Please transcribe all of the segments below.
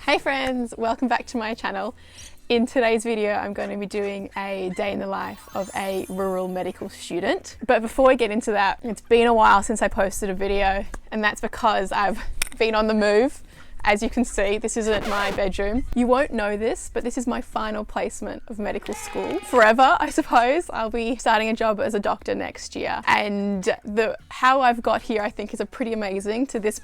Hey friends, welcome back to my channel. In today's video, I'm going to be doing a day in the life of a rural medical student. But before we get into that, it's been a while since I posted a video, and that's because I've been on the move. As you can see, this isn't my bedroom. You won't know this, but this is my final placement of medical school. Forever, I suppose. I'll be starting a job as a doctor next year. And how I've got here, I think, is pretty amazing. To this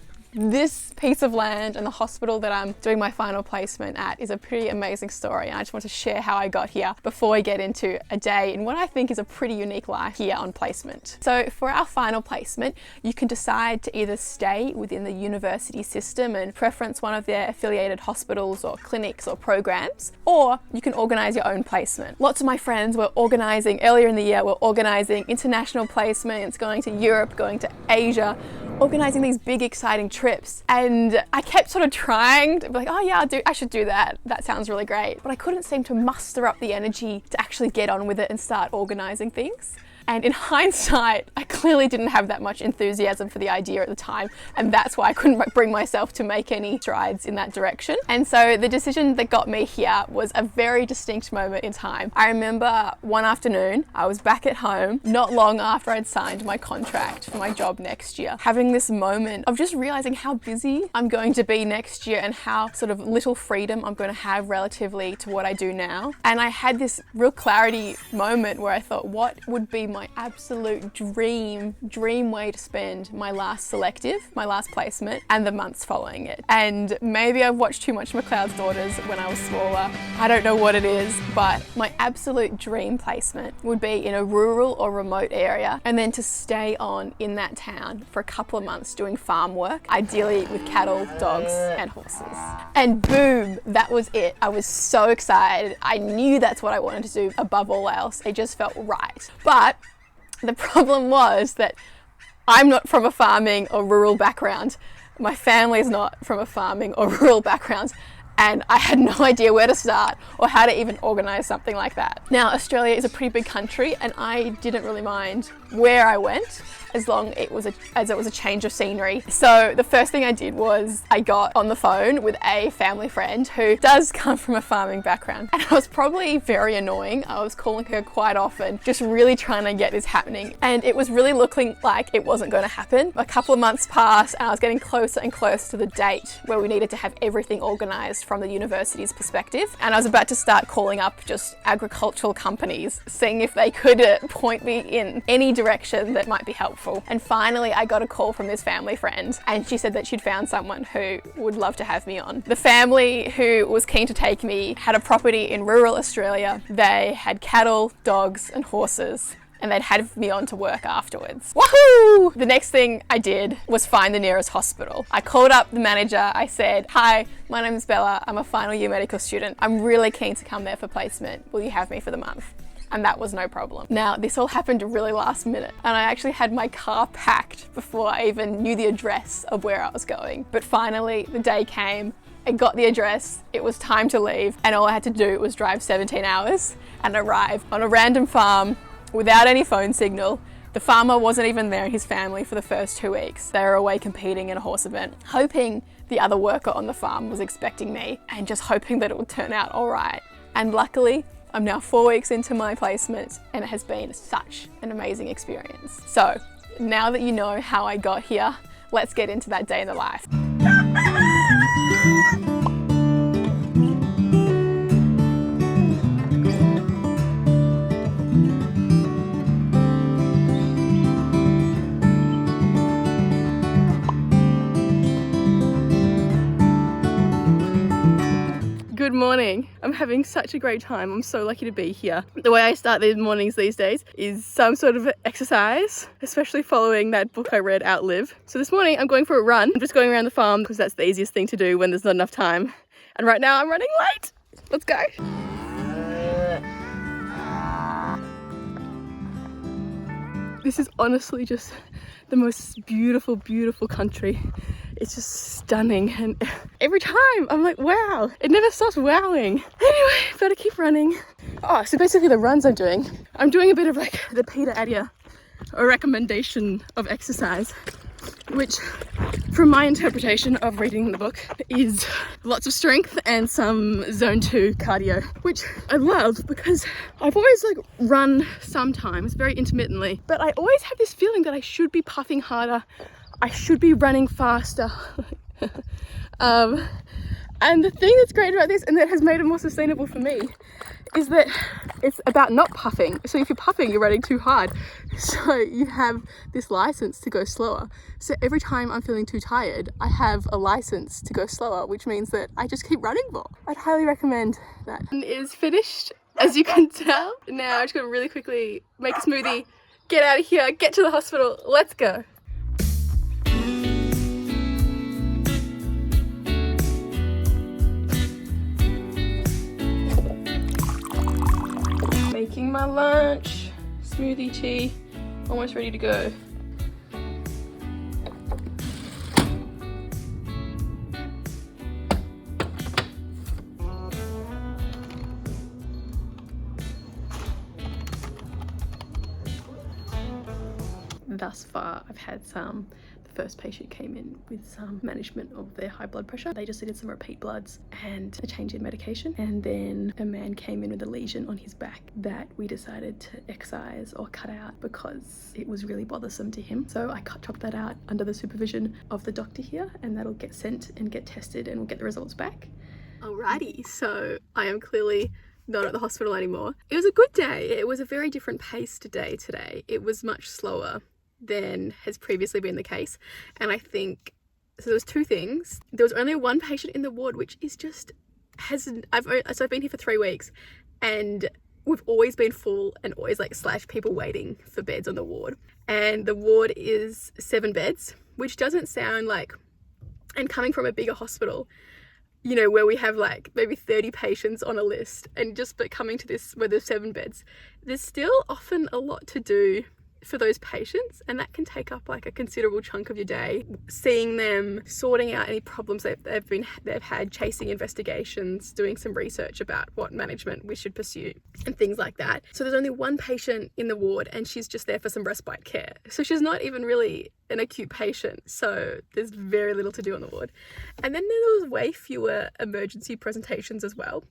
piece of land and the hospital that I'm doing my final placement at is a pretty amazing story, and I just want to share how I got here before we get into a day in what I think is a pretty unique life here on placement. So for our final placement, you can decide to either stay within the university system and preference one of their affiliated hospitals or clinics or programs, or you can organise your own placement. Lots of my friends were organising, earlier in the year, were organising international placements, going to Europe, going to Asia, organising these big exciting trips, and I kept sort of trying to be like, oh yeah, I should do that. That sounds really great. But I couldn't seem to muster up the energy to actually get on with it and start organising things. And in hindsight, I clearly didn't have that much enthusiasm for the idea at the time, and that's why I couldn't bring myself to make any strides in that direction. And so the decision that got me here was a very distinct moment in time. I remember one afternoon, I was back at home, not long after I'd signed my contract for my job next year, having this moment of just realizing how busy I'm going to be next year and how sort of little freedom I'm going to have relatively to what I do now. And I had this real clarity moment where I thought, what would be my absolute dream way to spend my last selective, my last placement, and the months following it. And maybe I've watched too much McLeod's Daughters when I was smaller. I don't know what it is, but my absolute dream placement would be in a rural or remote area, and then to stay on in that town for a couple of months doing farm work, ideally with cattle, dogs, and horses. And boom, that was it. I was so excited. I knew that's what I wanted to do above all else. It just felt right. But the problem was that I'm not from a farming or rural background. My family is not from a farming or rural background, and I had no idea where to start or how to even organise something like that. Now, Australia is a pretty big country, and I didn't really mind where I went as long as it was a change of scenery. So the first thing I did was I got on the phone with a family friend who does come from a farming background, and I was probably very annoying. I was calling her quite often, just really trying to get this happening, and it was really looking like it wasn't going to happen. A couple of months passed, and I was getting closer and closer to the date where we needed to have everything organised from the university's perspective, and I was about to start calling up just agricultural companies, seeing if they could point me in any direction that might be helpful. And finally, I got a call from this family friend, and she said that she'd found someone who would love to have me on. The family who was keen to take me had a property in rural Australia. They had cattle, dogs, and horses, and they'd have me on to work afterwards. Woohoo! The next thing I did was find the nearest hospital. I called up the manager. I said, hi, my name is Bella. I'm a final year medical student. I'm really keen to come there for placement. Will you have me for the month? And that was no problem. Now, this all happened really last minute, and I actually had my car packed before I even knew the address of where I was going. But finally, the day came. I got the address, it was time to leave, and all I had to do was drive 17 hours and arrive on a random farm without any phone signal. The farmer wasn't even there and his family for the first 2 weeks. They were away competing in a horse event, hoping the other worker on the farm was expecting me and just hoping that it would turn out all right. And luckily, I'm now 4 weeks into my placement, and it has been such an amazing experience. So now that you know how I got here, let's get into that day in the life. Good morning. I'm having such a great time. I'm so lucky to be here. The way I start these mornings these days is some sort of exercise, especially following that book I read, Outlive. So this morning I'm going for a run. I'm just going around the farm because that's the easiest thing to do when there's not enough time. And right now I'm running late. Let's go. This is honestly just the most beautiful, beautiful country. It's just stunning, and every time I'm like, wow, it never stops wowing. Anyway, better keep running. Oh, so basically the runs I'm doing a bit of like the Peter Attia, a recommendation of exercise. which from my interpretation of reading the book is lots of strength and some zone 2 cardio, which I love because I've always like run sometimes very intermittently, but I always have this feeling that I should be puffing harder, I should be running faster. And the thing that's great about this, and that has made it more sustainable for me, is that it's about not puffing. So if you're puffing, you're running too hard. So you have this license to go slower. So every time I'm feeling too tired, I have a license to go slower, which means that I just keep running more. I'd highly recommend that. It is finished, as you can tell. Now I'm just gonna really quickly make a smoothie, get out of here, get to the hospital, let's go. Making my lunch, smoothie tea, almost ready to go. Thus far, I've had some. The first patient came in with some management of their high blood pressure. They just needed some repeat bloods and a change in medication. And then a man came in with a lesion on his back that we decided to excise or cut out because it was really bothersome to him. So I chopped that out under the supervision of the doctor here, and that'll get sent and get tested and we'll get the results back. Alrighty, so I am clearly not at the hospital anymore. It was a good day. It was a very different pace today. It was much slower than has previously been the case, and I think so. There was two things. There was only one patient in the ward, which is just I've been here for 3 weeks, and we've always been full and always like / people waiting for beds on the ward, and the ward is 7 beds, which doesn't sound like, and coming from a bigger hospital, you know, where we have like maybe 30 patients on a list, and just but coming to this where there's 7 beds, there's still often a lot to do for those patients, and that can take up like a considerable chunk of your day, seeing them, sorting out any problems they've had, chasing investigations, doing some research about what management we should pursue and things like that. So there's only one patient in the ward, and she's just there for some respite care, so she's not even really an acute patient, so there's very little to do on the ward. And then there was way fewer emergency presentations as well.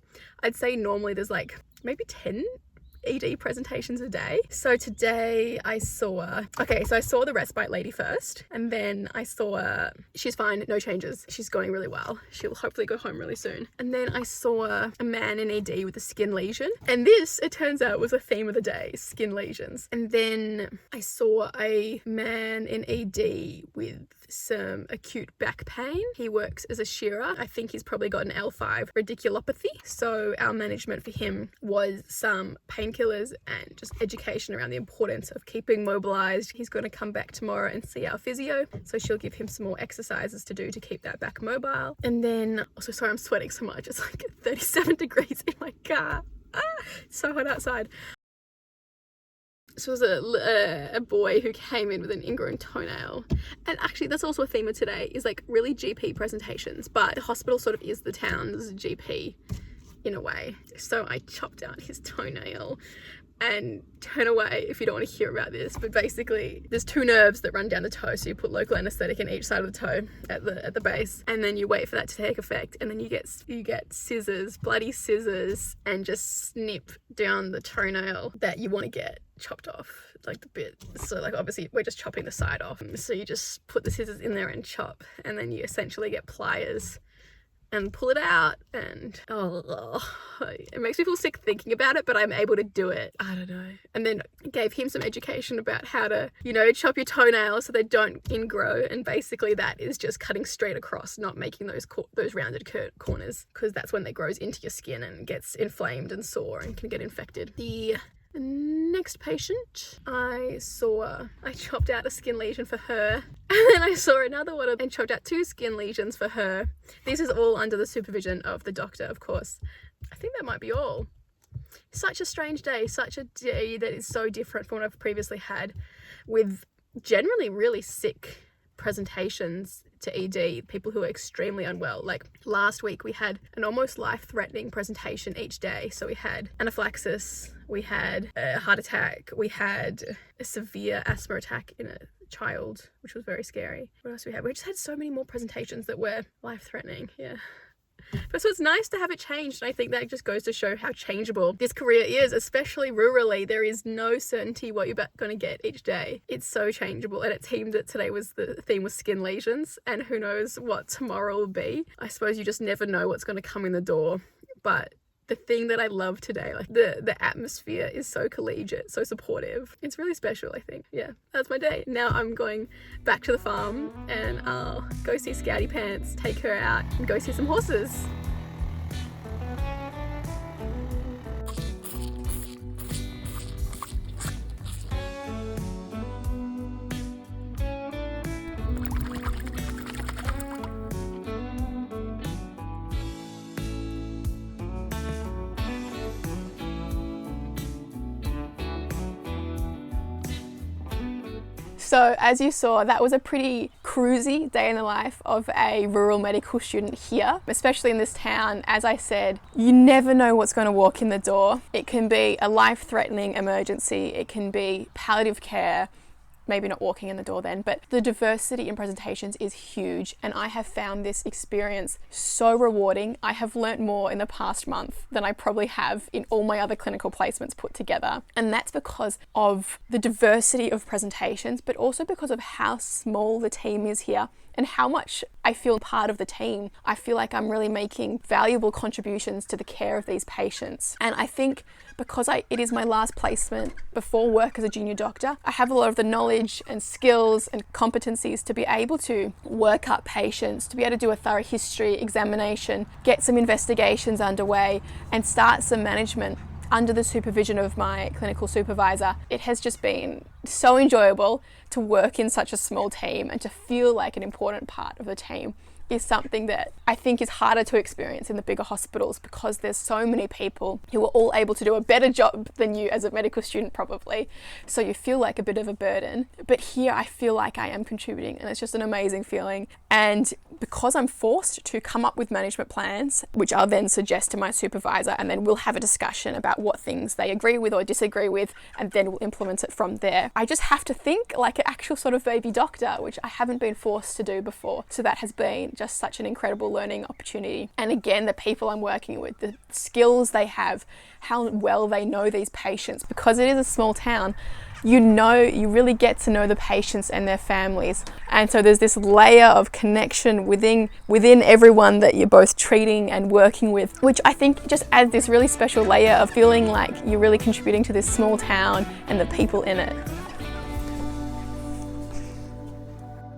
I'd say normally there's like maybe 10 ED presentations a day. So today I saw the respite lady first, and then I saw she's fine, no changes, she's going really well, she'll hopefully go home really soon. And then I saw a man in ED with a skin lesion, and this, it turns out, was a theme of the day, skin lesions. And then I saw a man in ED with some acute back pain. He works as a shearer. I think he's probably got an L5 radiculopathy. So our management for him was some painkillers and just education around the importance of keeping mobilized. He's going to come back tomorrow and see our physio, so she'll give him some more exercises to do to keep that back mobile. And then also, sorry, I'm sweating so much, it's like 37 degrees in my car. It's so hot outside. So there was a boy who came in with an ingrown toenail, and actually that's also a theme of today, is like really GP presentations, but the hospital sort of is the town's GP in a way. So I chopped out his toenail, and turn away if you don't want to hear about this, but basically there's 2 nerves that run down the toe, so you put local anesthetic in each side of the toe at the base, and then you wait for that to take effect, and then you get scissors, bloody scissors, and just snip down the toenail that you want to get chopped off, like the bit. So like obviously we're just chopping the side off, so you just put the scissors in there and chop, and then you essentially get pliers and pull it out, and it makes me feel sick thinking about it, but I'm able to do it. I don't know. And then gave him some education about how to, you know, chop your toenails so they don't ingrow, and basically that is just cutting straight across, not making those rounded corners, because that's when they grows into your skin and gets inflamed and sore and can get infected. The next patient I chopped out a skin lesion for her, and then I saw another one and chopped out 2 skin lesions for her. This is all under the supervision of the doctor, of course. I think that might be all. Such a strange day, such a day that is so different from what I've previously had, with generally really sick presentations to ED, people who are extremely unwell. Like last week we had an almost life-threatening presentation each day. So we had anaphylaxis, we had a heart attack, we had a severe asthma attack in a child, which was very scary. What else we had? We just had so many more presentations that were life-threatening. Yeah. But so it's nice to have it changed, and I think that just goes to show how changeable this career is, especially rurally. There is no certainty what you're going to get each day. It's so changeable, and it seemed that today the theme was skin lesions, and who knows what tomorrow will be. I suppose you just never know what's going to come in the door, but the thing that I love today, like the atmosphere is so collegiate, so supportive. It's really special, I think. Yeah, that's my day. Now I'm going back to the farm and I'll go see Scouty Pants, take her out and go see some horses. So as you saw, that was a pretty cruisy day in the life of a rural medical student here, especially in this town. As I said, you never know what's going to walk in the door. It can be a life-threatening emergency, it can be palliative care, maybe not walking in the door then, but the diversity in presentations is huge, and I have found this experience so rewarding. I have learnt more in the past month than I probably have in all my other clinical placements put together, and that's because of the diversity of presentations, but also because of how small the team is here and how much I feel part of the team. I feel like I'm really making valuable contributions to the care of these patients, and I think because it is my last placement before work as a junior doctor, I have a lot of the knowledge and skills and competencies to be able to work up patients, to be able to do a thorough history examination, get some investigations underway, and start some management under the supervision of my clinical supervisor. It has just been so enjoyable to work in such a small team and to feel like an important part of the team is something that I think is harder to experience in the bigger hospitals because there's so many people who are all able to do a better job than you as a medical student probably. So you feel like a bit of a burden. But here I feel like I am contributing, and it's just an amazing feeling. And because I'm forced to come up with management plans, which I'll then suggest to my supervisor, and then we'll have a discussion about what things they agree with or disagree with, and then we'll implement it from there. I just have to think like an actual sort of baby doctor, which I haven't been forced to do before. So that has been just such an incredible learning opportunity. And again, the people I'm working with, the skills they have, how well they know these patients, because it is a small town, you really get to know the patients and their families. And so there's this layer of connection within everyone that you're both treating and working with, which I think just adds this really special layer of feeling like you're really contributing to this small town and the people in it.